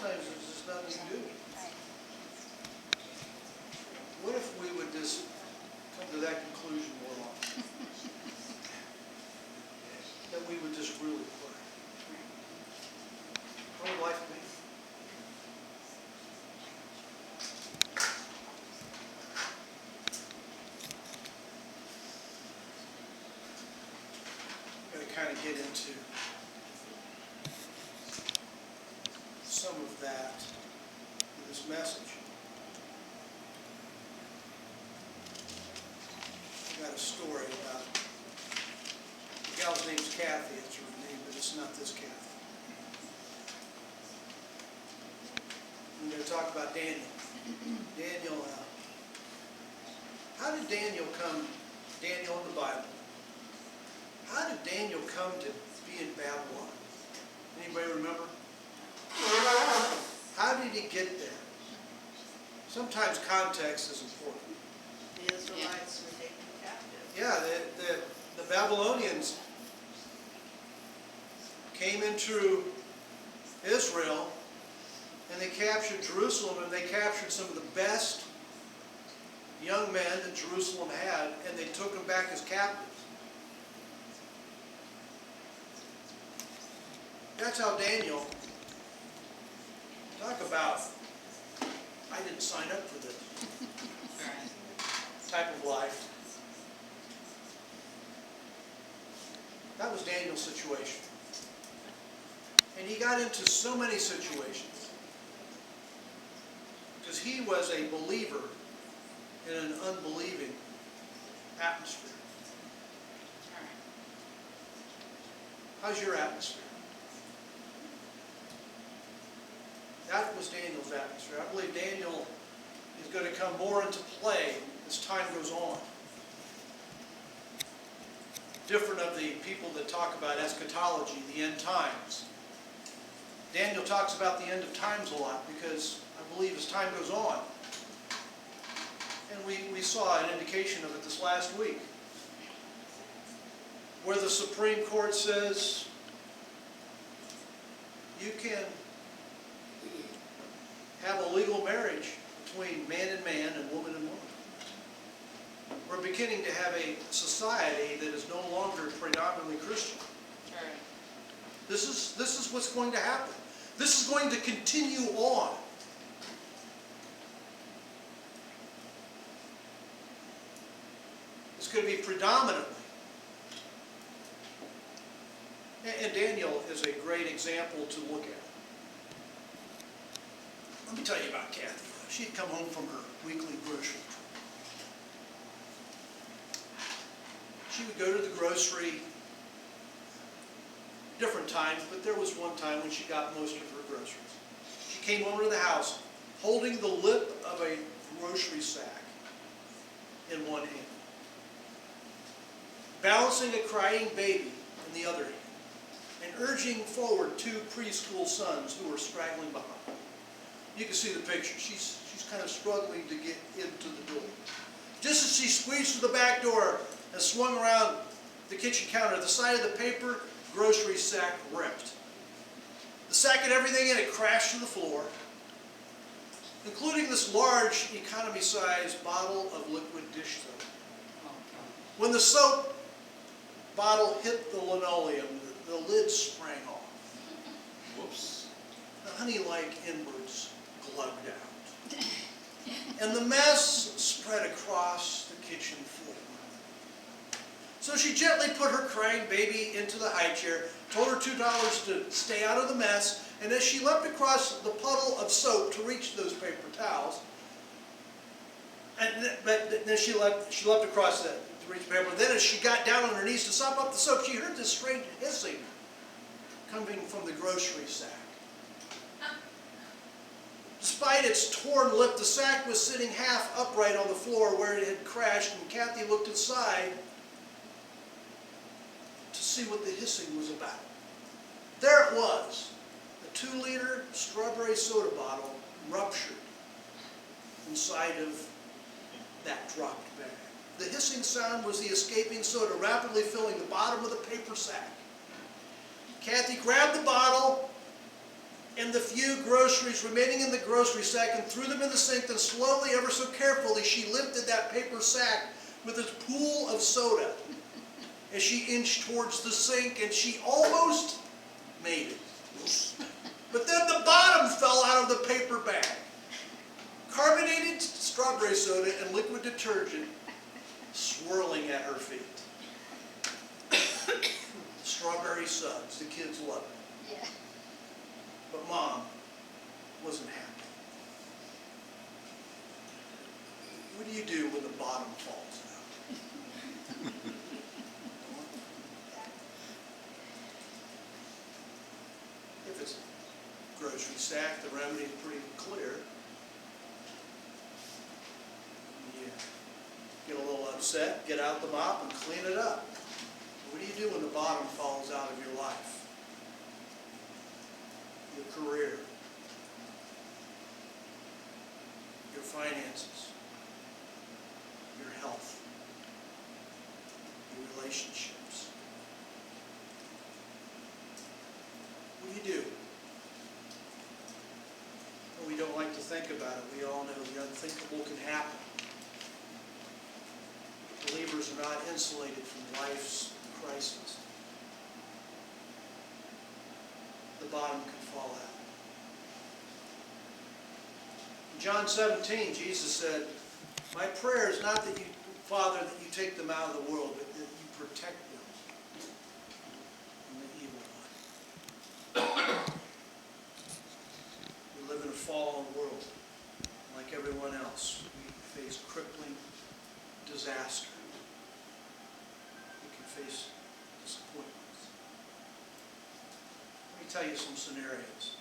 sometimes there's just nothing you can do. What if we would just come to that conclusion more often? That we would just really pray. How would life be? I'm going to kind of get into some of that in this message. I got a story about, the gal's name's Kathy, that's her name, but it's not this Kathy. I'm going to talk about Daniel. Daniel, how did Daniel come, Daniel in the Bible, how did Daniel come to be in Babylon? Anybody remember? How did he get there? Sometimes context is important. The Israelites were taken captive. Yeah, the Babylonians came into Israel and they captured Jerusalem, and they captured some of the best young men that Jerusalem had, and they took them back as captives. That's how Daniel, talk about, I didn't sign up for this type of life. That was Daniel's situation. And he got into so many situations because he was a believer in an unbelieving atmosphere. How's your atmosphere? That was Daniel's atmosphere. I believe Daniel is going to come more into play as time goes on. Different of the people that talk about eschatology, the end times. Daniel talks about the end of times a lot because I believe as time goes on, and we saw an indication of it this last week, where the Supreme Court says you can have a legal marriage between man and man and woman and woman. We're beginning to have a society that is no longer predominantly Christian. This is what's going to happen. This is going to continue on. It's going to be predominantly. And Daniel is a great example to look at. Let me tell you about Kathy. She'd come home from her weekly grocery trip. She would go to the grocery different times, but there was one time when she got most of her groceries. She came over to the house holding the lip of a grocery sack in one hand, balancing a crying baby in the other hand, and urging forward two preschool sons who were straggling behind. You can see the picture. She's kind of struggling to get into the door. Just as she squeezed through the back door and swung around the kitchen counter, the side of the paper grocery sack ripped. The sack had everything in it crashed to the floor, including this large economy-sized bottle of liquid dish soap. When the soap bottle hit the linoleum, the lid sprang off. Whoops. The honey-like embers glugged out. And the mess spread across the kitchen floor. So she gently put her crying baby into the high chair, told her $2 to stay out of the mess, and as she leapt across the puddle of soap to reach those paper towels, but then she leapt across that to reach the paper. Then as she got down on her knees to sop up the soap, she heard this strange hissing coming from the grocery sack. Despite its torn lip, the sack was sitting half upright on the floor where it had crashed, and Kathy looked inside to see what the hissing was about. There it was, a 2-liter strawberry soda bottle ruptured inside of that dropped bag. The hissing sound was the escaping soda rapidly filling the bottom of the paper sack. Kathy grabbed the bottle and the few groceries remaining in the grocery sack and threw them in the sink. Then slowly, ever so carefully, she lifted that paper sack with its pool of soda as she inched towards the sink, and she almost made it. But then the bottom fell out of the paper bag. Carbonated strawberry soda and liquid detergent swirling at her feet. Strawberry suds, the kids love it. Yeah. But Mom wasn't happy. What do you do when the bottom falls out? If it's a grocery sack, the remedy's pretty clear. You get a little upset, get out the mop and clean it up. What do you do when the bottom falls out of your life? Your career, your finances, your health, your relationships. What do you do? Well, we don't like to think about it. We all know the unthinkable can happen. Believers are not insulated from life's crises. The bottom can fall out. In John 17, Jesus said, "My prayer is not that you, Father, that you take them out of the world, but that you protect them from the evil one." We live in a fallen world. Like everyone else, we face crippling disaster. We can face disappointments. Let me tell you some scenarios.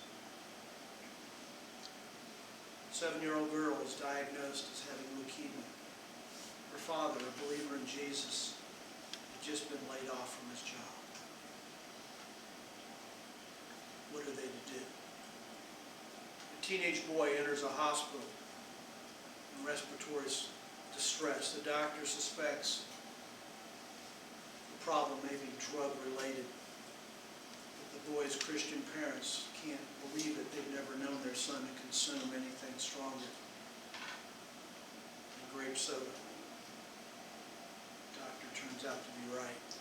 7-year-old girl is diagnosed as having leukemia. Her father, a believer in Jesus, had just been laid off from his job. What are they to do? A teenage boy enters a hospital in respiratory distress. The doctor suspects the problem may be drug-related. But the boy's Christian parents can't believe it. They've never known their son to consume anything stronger than grape soda. The doctor turns out to be right.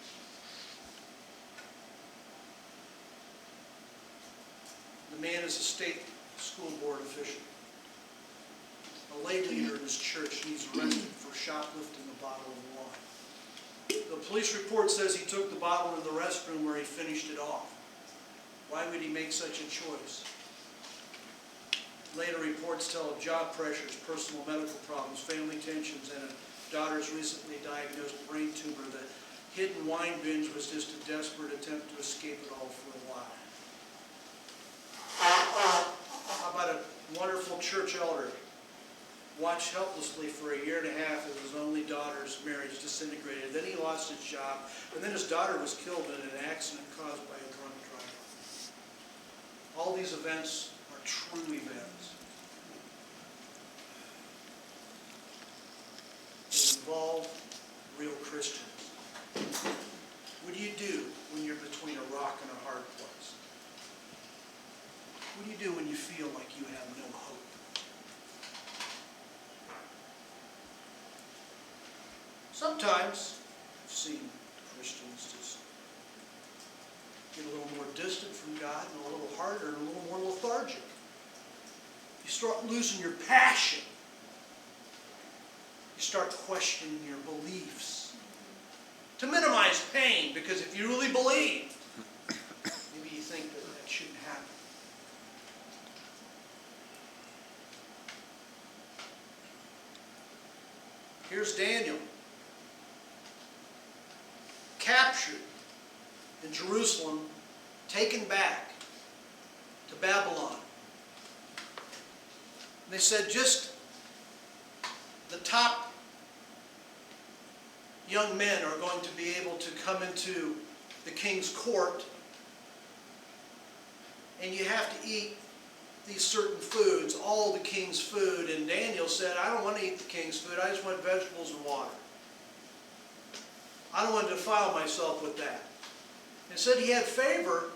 The man is a state school board official. A lay leader in his church needs arrested for shoplifting a bottle of wine. The police report says he took the bottle to the restroom where he finished it off. Why would he make such a choice? Later reports tell of job pressures, personal medical problems, family tensions, and a daughter's recently diagnosed brain tumor. The hidden wine binge was just a desperate attempt to escape it all for a while. How about a wonderful church elder watched helplessly for 1.5 years as his only daughter's marriage disintegrated. Then he lost his job, and then his daughter was killed in an accident caused by a drunk driver. All these events are true events. They involve real Christians. What do you do when you're between a rock and a hard place? What do you do when you feel like you have no hope? Sometimes I've seen Christians just get a little more distant from God and a little harder and a little more lethargic. You start losing your passion. You start questioning your beliefs. To minimize pain, because if you really believe, maybe you think that that shouldn't happen. Here's Daniel, captured in Jerusalem, taken back to Babylon. And they said just the top young men are going to be able to come into the king's court, and you have to eat these certain foods, all the king's food. And Daniel said, I don't want to eat the king's food, I just want vegetables and water. I don't want to defile myself with that. And said he had favor,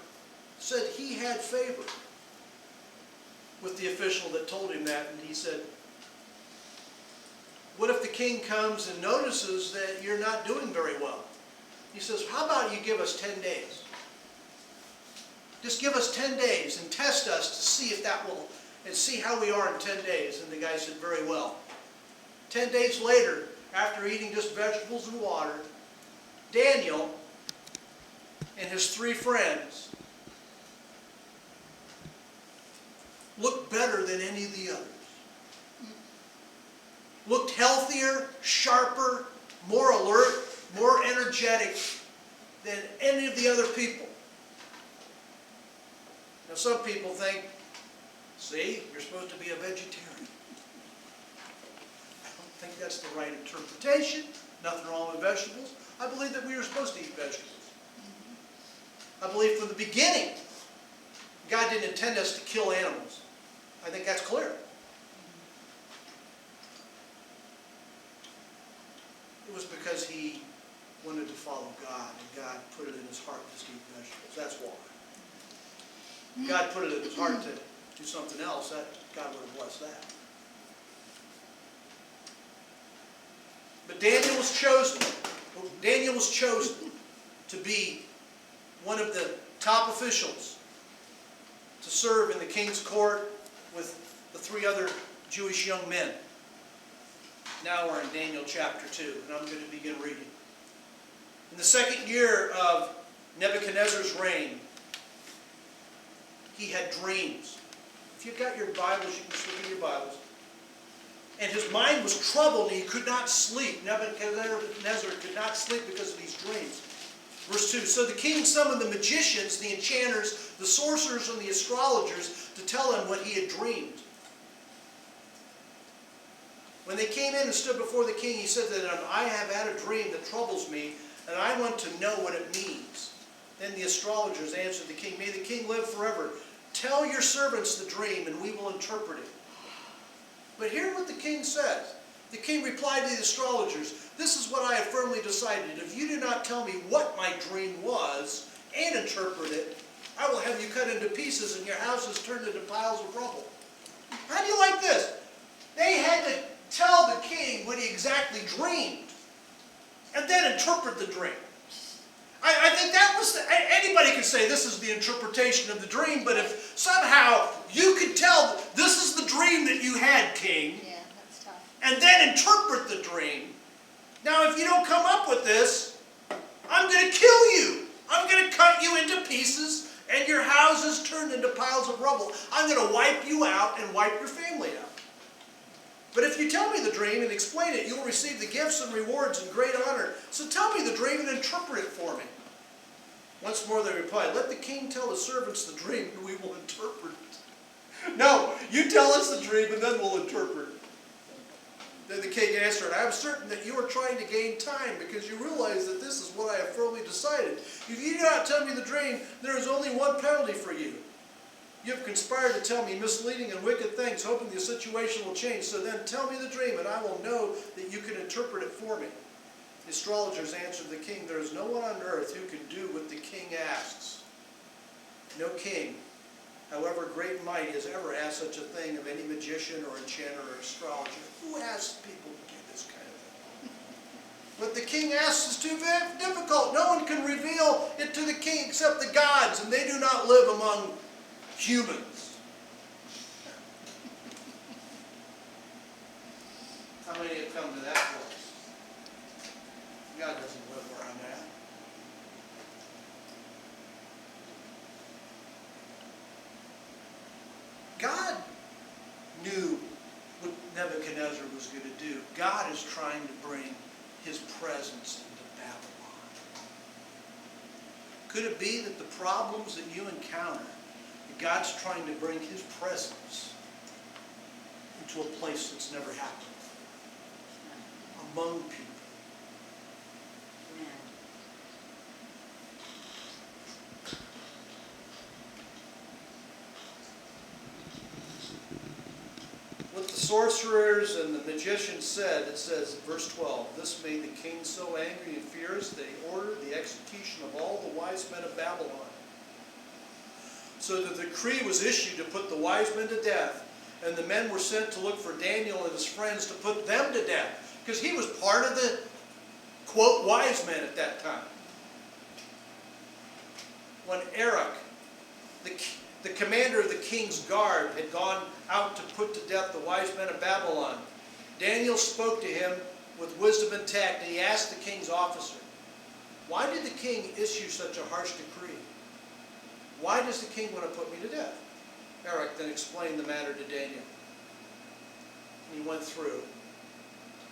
with the official that told him that, and he said, what if the king comes and notices that you're not doing very well? He says, how about you give us 10 days? Just give us 10 days and test us to see if that will, and see how we are in 10 days. And the guy said, very well. 10 days later, after eating just vegetables and water, Daniel and his 3 friends looked better than any of the others. Looked healthier, sharper, more alert, more energetic than any of the other people. Now some people think, see, you're supposed to be a vegetarian. I don't think that's the right interpretation. Nothing wrong with vegetables. I believe that we are supposed to eat vegetables. I believe from the beginning, God didn't intend us to kill animals. I think that's clear. It was because he wanted to follow God, and God put it in his heart to eat vegetables. That's why. If God put it in his heart to do something else, that God would have blessed that. But Daniel was chosen. Daniel was chosen to be one of the top officials to serve in the king's court with the 3 other Jewish young men. Now we're in Daniel chapter 2, and I'm going to begin reading. In the 2nd year of Nebuchadnezzar's reign, he had dreams. If you've got your Bibles, you can just look in your Bibles. And his mind was troubled, and he could not sleep. Nebuchadnezzar could not sleep because of these dreams. Verse 2, so the king summoned the magicians, the enchanters, the sorcerers, and the astrologers to tell him what he had dreamed. When they came in and stood before the king, he said to them, I have had a dream that troubles me, and I want to know what it means. Then the astrologers answered the king, may the king live forever. Tell your servants the dream, and we will interpret it. But hear what the king says. The king replied to the astrologers, this is what I have firmly decided. If you do not tell me what my dream was and interpret it, I will have you cut into pieces and your houses turned into piles of rubble. How do you like this? They had to tell the king what he exactly dreamed and then interpret the dream. I think that was, anybody could say this is the interpretation of the dream, but if somehow you could tell this is the dream that you had, king, Yeah, that's tough. and then interpret the dream. Now if you don't come up with this, I'm going to kill you. I'm going to cut you into pieces and your houses turned into piles of rubble. I'm going to wipe you out and wipe your family out. But if you tell me the dream and explain it, you will receive the gifts and rewards and great honor. So tell me the dream and interpret it for me. Once more they replied, let the king tell his servants the dream and we will interpret it. No, you tell us the dream and then we'll interpret it. Then the king answered, I am certain that you are trying to gain time because you realize that this is what I have firmly decided. If you do not tell me the dream, there is only one penalty for you. You have conspired to tell me misleading and wicked things, hoping the situation will change. So then tell me the dream, and I will know that you can interpret it for me. The astrologers answered the king, there is no one on earth who can do what the king asks. No king, however great and mighty, has ever asked such a thing of any magician or enchanter or astrologer. Who asks people to do this kind of thing? What the king asks is too difficult. No one can reveal it to the king except the gods, and they do not live among humans. How many have come to that place? God doesn't live where I'm at. God knew what Nebuchadnezzar was going to do. God is trying to bring his presence into Babylon. Could it be that the problems that you encounter, God's trying to bring his presence into a place that's never happened among people? What the sorcerers and the magicians said, it says, verse 12, this made the king so angry and furious that he ordered the execution of all the wise men of Babylon. So the decree was issued to put the wise men to death, and the men were sent to look for Daniel and his friends to put them to death, because he was part of the, quote, wise men at that time. When Arioch, the commander of the king's guard, had gone out to put to death the wise men of Babylon, Daniel spoke to him with wisdom and tact, and he asked the king's officer, "Why did the king issue such a harsh decree? Why does the king want to put me to death?" Arioch then explained the matter to Daniel. And he went through.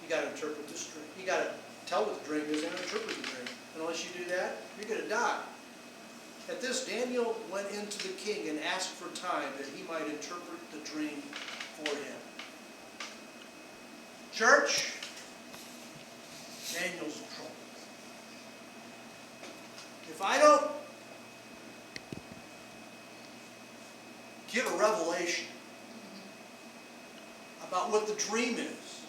You got to interpret this dream. You got to tell what the dream is and interpret the dream. And unless you do that, you're going to die. At this, Daniel went into the king and asked for time that he might interpret the dream for him. Church, Daniel's in trouble. If I don't get a revelation about what the dream is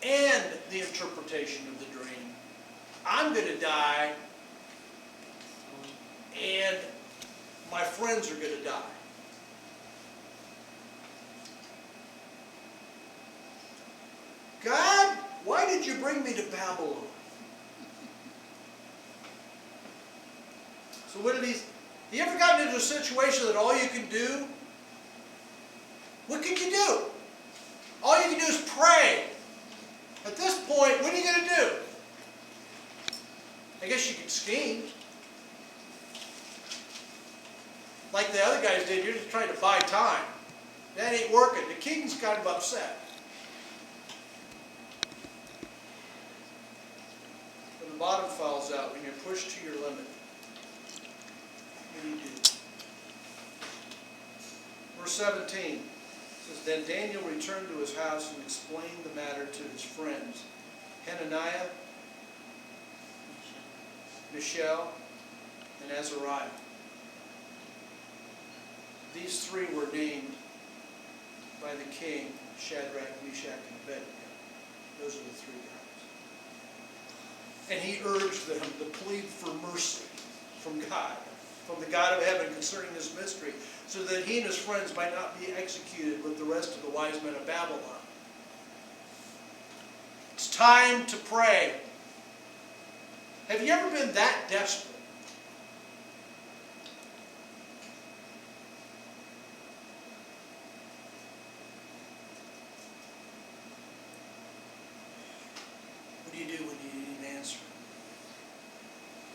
and the interpretation of the dream, I'm going to die, and my friends are going to die. God, why did you bring me to Babylon? So what did you ever gotten into a situation that all you can do? What can you do? All you can do is pray. At this point, what are you going to do? I guess you could scheme. Like the other guys did, you're just trying to buy time. That ain't working. The king's kind of upset. When the bottom falls out, when you're pushed to your limit, what do you do? Verse 17 says, "Then Daniel returned to his house and explained the matter to his friends, Hananiah, Mishael, and Azariah." These three were named by the king, Shadrach, Meshach, and Abednego. Those are the three guys. And he urged them to plead for mercy from God, from the God of heaven concerning this mystery, so that he and his friends might not be executed with the rest of the wise men of Babylon. It's time to pray. Have you ever been that desperate? What do you do when you need an answer?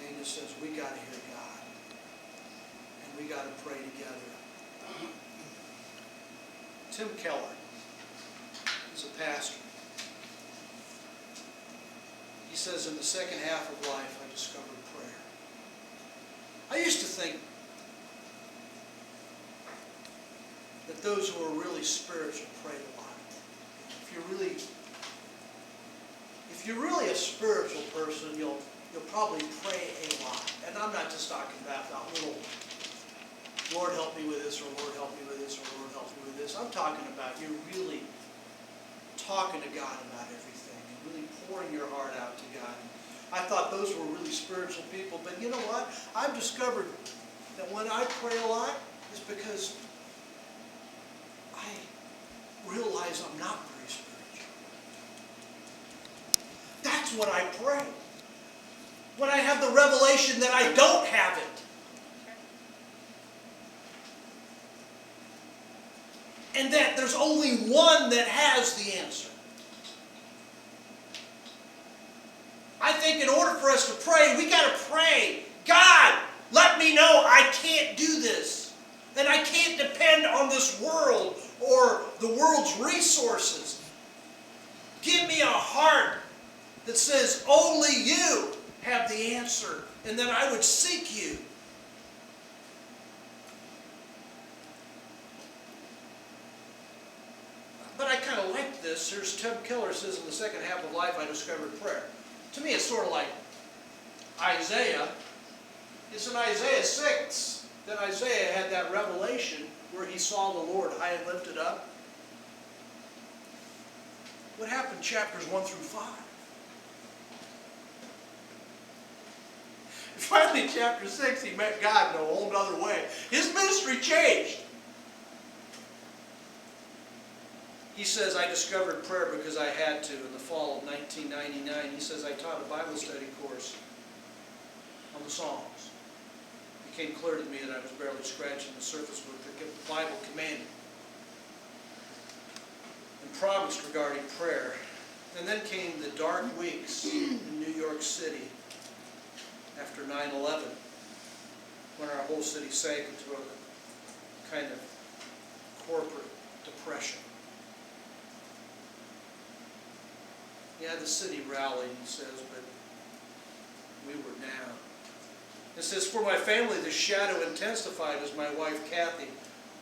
Daniel says, we got to hear God. And we got to pray together. Tim Keller is a pastor. He says, in the second half of life, I discovered prayer. I used to think that those who are really spiritual pray a lot. If you're really a spiritual person, you'll probably pray a lot. And I'm not just talking about little, Lord help me with this, or Lord help me with this, or Lord help me with this. I'm talking about you really talking to God about everything, and really pouring your heart out to God. I thought those were really spiritual people, but you know what? I've discovered that when I pray a lot, it's because I realize I'm not very spiritual. That's when I pray. When I have the revelation that I don't have it. And that there's only one that has the answer. I think in order for us to pray, we got to pray, God, let me know I can't do this. And I can't depend on this world or the world's resources. Give me a heart that says only you have the answer, and then I would seek you. But I kind of like this. Here's Tim Keller says, in the second half of life I discovered prayer. To me it's sort of like Isaiah. It's in Isaiah 6 that Isaiah had that revelation where he saw the Lord high and lifted up. What happened chapters 1 through 5? Finally, chapter 6, he met God in a whole other way. His ministry changed. He says, I discovered prayer because I had to in the fall of 1999. He says, I taught a Bible study course on the Psalms. It became clear to me that I was barely scratching the surface with the Bible commanded and promised regarding prayer. And then came the dark weeks in New York City after 9/11, when our whole city sank into a kind of corporate depression. Yeah, the city rallied, he says, but we were down. It says, for my family, the shadow intensified as my wife, Kathy,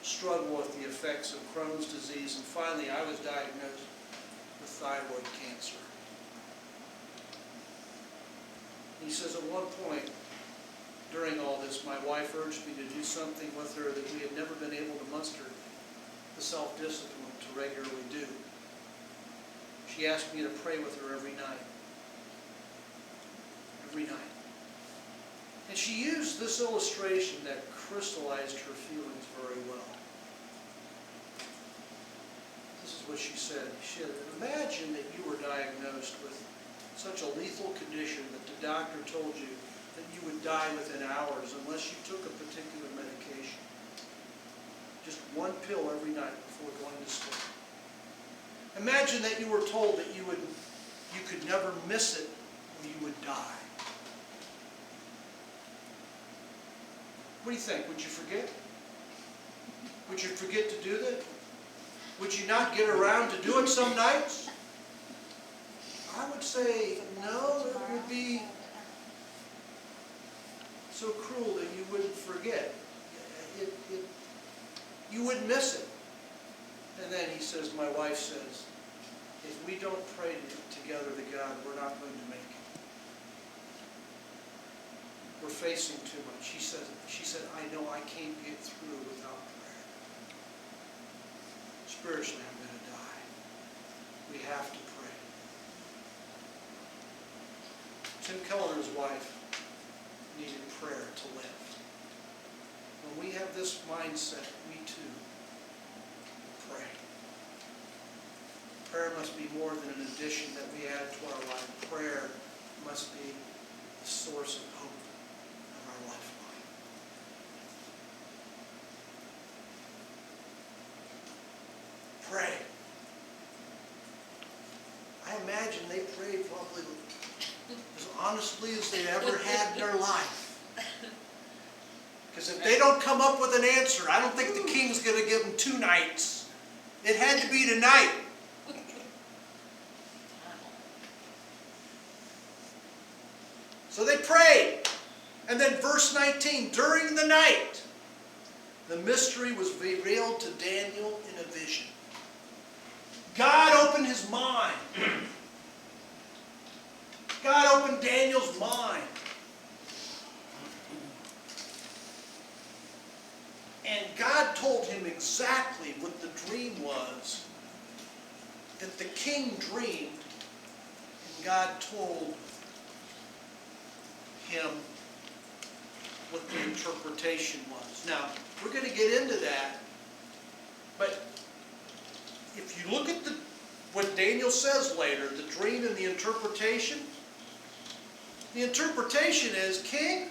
struggled with the effects of Crohn's disease, and finally I was diagnosed with thyroid cancer. He says, at one point during all this, my wife urged me to do something with her that we had never been able to muster the self-discipline to regularly do. She asked me to pray with her every night. Every night. And she used this illustration that crystallized her feelings very well. This is what she said. She said, imagine that you were diagnosed with such a lethal condition that the doctor told you that you would die within hours unless you took a particular medication. Just one pill every night before going to sleep. Imagine that you were told that you could never miss it or you would die. What do you think? Would you forget? Would you forget to do that? Would you not get around to do it some nights? I would say no, it would be so cruel that you wouldn't forget. You wouldn't miss it. And then he says, my wife says, if we don't pray together to God, we're not going to make it. We're facing too much. She said, I know I can't get through without prayer. Spiritually, I'm going to die. We have to pray. Tim Keller and his wife needed prayer to live. When we have this mindset, we too pray. Prayer must be more than an addition that we add to our life. Prayer must be the source of hope of our lifeline. Pray. I imagine they prayed probably as honestly as they ever had in their life. Because if they don't come up with an answer, I don't think the king's going to give them 2 nights. It had to be tonight. So they prayed. And then verse 19, during the night, the mystery was revealed to Daniel in a vision. God opened his mind. God opened Daniel's mind. And God told him exactly what the dream was that the king dreamed, and God told him what the interpretation was. Now, we're going to get into that, but if you look at what Daniel says later, the dream and the interpretation is, King,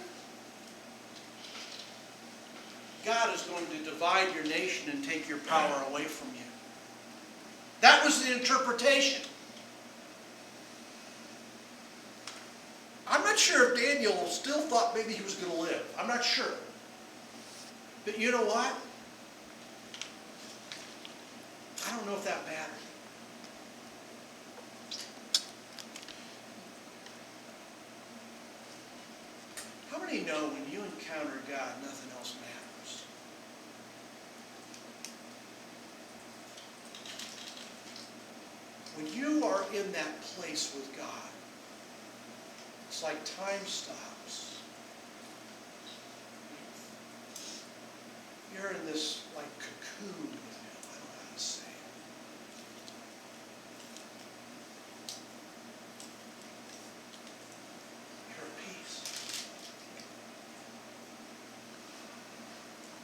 God is going to divide your nation and take your power away from you. That was the interpretation. I'm not sure if Daniel still thought maybe he was going to live. I'm not sure. But you know what? I don't know if that mattered. How many know when you encounter God, nothing else matters? When you are in that place with God, it's like time stops. You're in this like cocoon with Him. I don't know how to say it. You're at peace.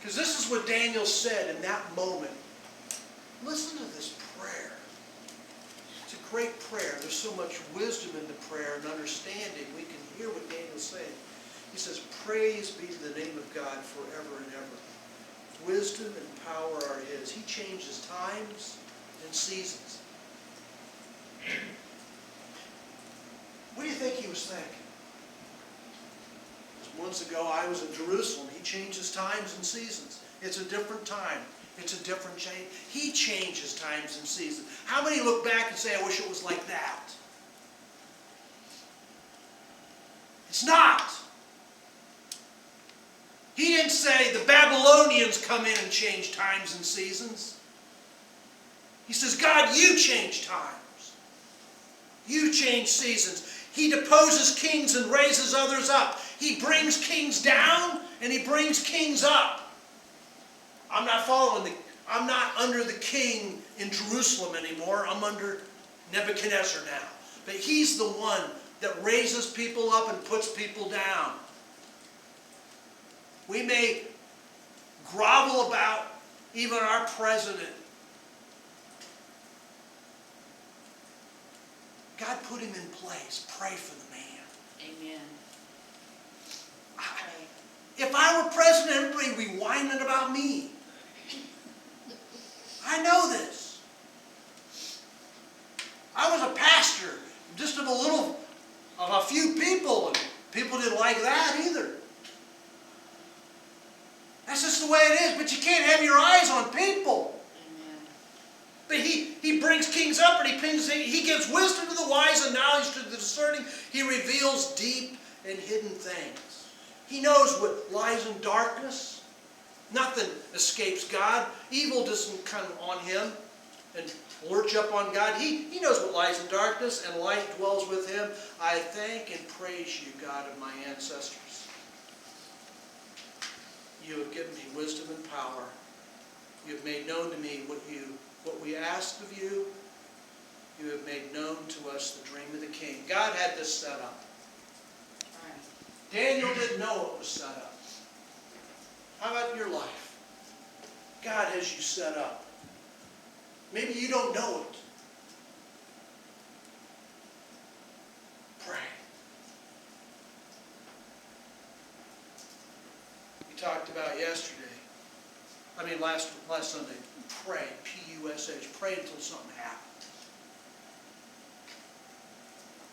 Because this is what Daniel said in that moment. Listen to this prayer. It's a great prayer. There's so much wisdom in the prayer and understanding. We can hear what Daniel's saying. He says, praise be to the name of God forever and ever. Wisdom and power are His. He changes times and seasons. What do you think he was thinking? Months ago, I was in Jerusalem. He changes times and seasons. It's a different time. It's a different change. He changes times and seasons. How many look back and say, I wish it was like that? It's not. He didn't say the Babylonians come in and change times and seasons. He says, God, you change times. You change seasons. He deposes kings and raises others up. He brings kings down and He brings kings up. I'm not under the king in Jerusalem anymore. I'm under Nebuchadnezzar now. But he's the one that raises people up and puts people down. We may grovel about even our president. God put him in place. Pray for the man. Amen. If I were president, everybody would be whining about me. I know this. I was a pastor, just of a few people, and people didn't like that either. That's just the way it is, but you can't have your eyes on people. Amen. But he brings kings up, and he gives wisdom to the wise and knowledge to the discerning. He reveals deep and hidden things. He knows what lies in darkness. Nothing escapes God. Evil doesn't come on Him and lurch up on God. He knows what lies in darkness, and light dwells with Him. I thank and praise you, God of my ancestors. You have given me wisdom and power. You have made known to me what we asked of you. You have made known to us the dream of the king. God had this set up. Daniel didn't know it was set up. How about your life? God has you set up. Maybe you don't know it. Pray. We talked about last Sunday, pray, P-U-S-H, pray until something happens.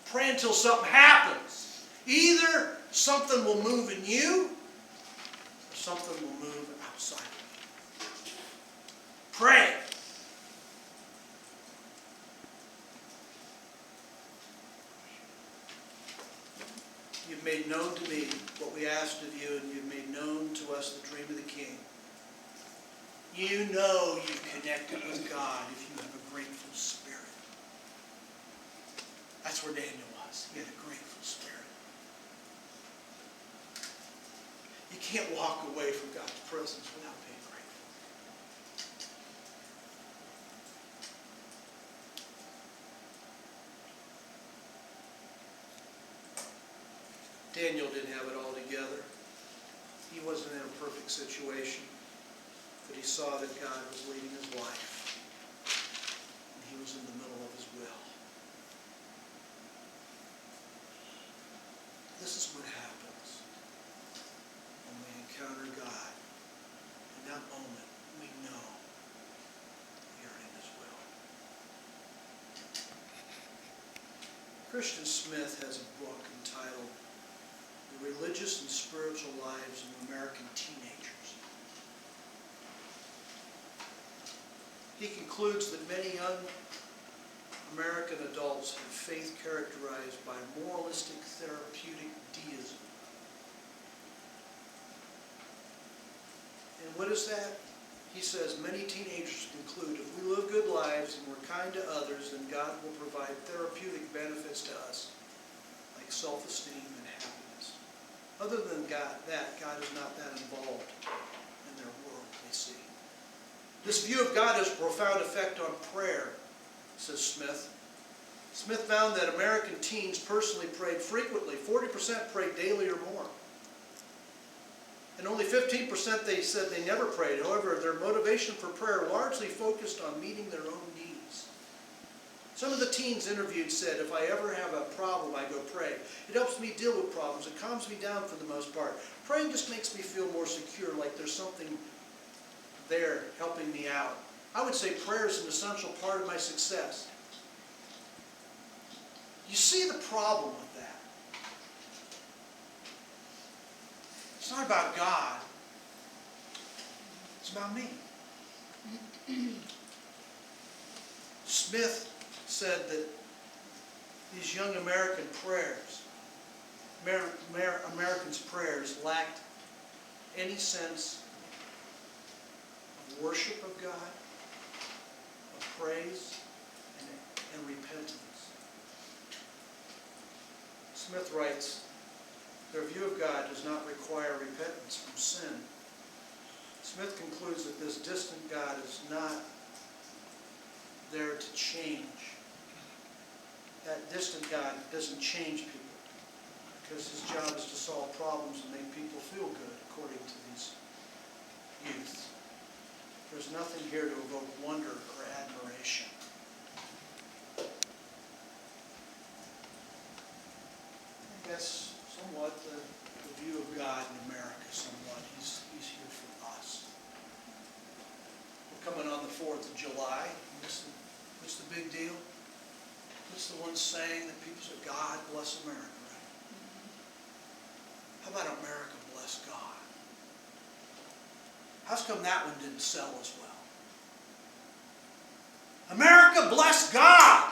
Pray until something happens. Either something will move in you, or something will move outside of you. Pray. You've made known to me what we asked of you, and you've made known to us the dream of the king. You know you've connected with God if you have a grateful spirit. That's where Daniel was. He had a grateful spirit. You can't walk away from God's presence without being grateful. Daniel didn't have it all together. He wasn't in a perfect situation, but he saw that God was leading his life, and he was in the middle of his will. This is what happens when we encounter God. In that moment, we know we are in His will. Christian Smith has a book entitled The Religious and Spiritual Lives of American Teenagers. He concludes that many young American adults have faith characterized by moralistic therapeutic deism. And what is that? He says many teenagers conclude if we live good lives and we're kind to others, then God will provide therapeutic benefits to us, like self-esteem and happiness. Other than God is not that involved in their world, they see. This view of God has a profound effect on prayer, says Smith. Smith found that American teens personally prayed frequently. 40% prayed daily or more. And only 15% they said they never prayed. However, their motivation for prayer largely focused on meeting their own needs. Some of the teens interviewed said, if I ever have a problem, I go pray. It helps me deal with problems. It calms me down for the most part. Praying just makes me feel more secure, like there's something there helping me out. I would say prayer is an essential part of my success. You see the problem with that. It's not about God. It's about me. Smith said that these young American prayers, Americans' prayers lacked any sense of worship of God, of praise, and repentance. Smith writes, their view of God does not require repentance from sin. Smith concludes that this distant God is not there to change. That distant God doesn't change people, because his job is to solve problems and make people feel good, according to these youth. There's nothing here to evoke wonder or admiration. I think that's somewhat the view of God in America, somewhat. He's here for us. We're coming on the 4th of July. What's the big deal? What's the one saying that people say, God bless America, right? How about America bless God? How's come that one didn't sell as well? America bless God!